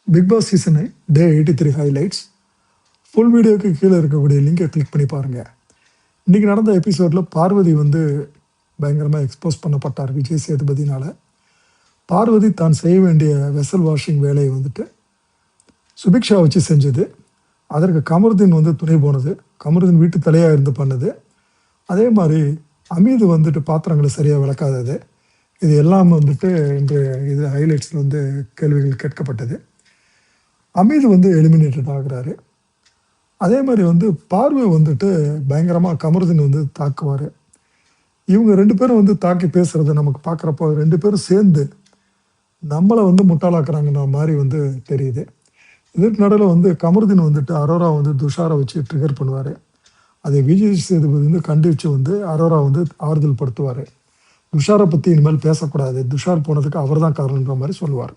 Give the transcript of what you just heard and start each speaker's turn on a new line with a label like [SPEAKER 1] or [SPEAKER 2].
[SPEAKER 1] Big Boss season டே 83 highlights. Full வீடியோக்கு கீழே இருக்கக்கூடிய லிங்கை கிளிக் பண்ணி பாருங்கள். இன்றைக்கி நடந்த எபிசோடில் பார்வதி வந்து பயங்கரமாக எக்ஸ்போஸ் பண்ணப்பட்டார் விஜய் சேதுபதினால். பார்வதி தான் செய்ய வேண்டிய வெசல் வாஷிங் வேலையை வந்துட்டு சுபிக்ஷா வச்சு செஞ்சது. அதற்கு கமருதீன் வந்து துணை போனது. கமருதீன் வீட்டு தலையாக இருந்து பண்ணது. அதே மாதிரி அமீது வந்துட்டு பாத்திரங்களை சரியாக விளக்காதது. இது எல்லாம் வந்துட்டு இன்று இது ஹைலைட்ஸில் வந்து கேள்விகள் கேட்கப்பட்டது. அமீது வந்து எலிமினேட்டட் ஆகிறாரு. அதே மாதிரி வந்து பார்வை வந்துட்டு பயங்கரமாக கமருதீன் வந்து தாக்குவார். இவங்க 2 பேரும் வந்து தாக்கி பேசுகிறத நமக்கு பார்க்குறப்போ 2 பேரும் சேர்ந்து நம்மளை வந்து முட்டாளாக்குறாங்கன்ற மாதிரி வந்து தெரியுது. இதற்கு நடுவில் வந்து கமருதீன் வந்துட்டு அரோரா வந்து துஷாரை வச்சு ட்ரிகர் பண்ணுவார். அதை விஜய் சேதுபதி வந்து கண்டித்து வந்து அரோரா வந்து ஆறுதல் படுத்துவார். துஷாரை பற்றி இனிமேல் பேசக்கூடாது, துஷார் போனதுக்கு அவர் தான் காரணன்ற மாதிரி சொல்லுவார்.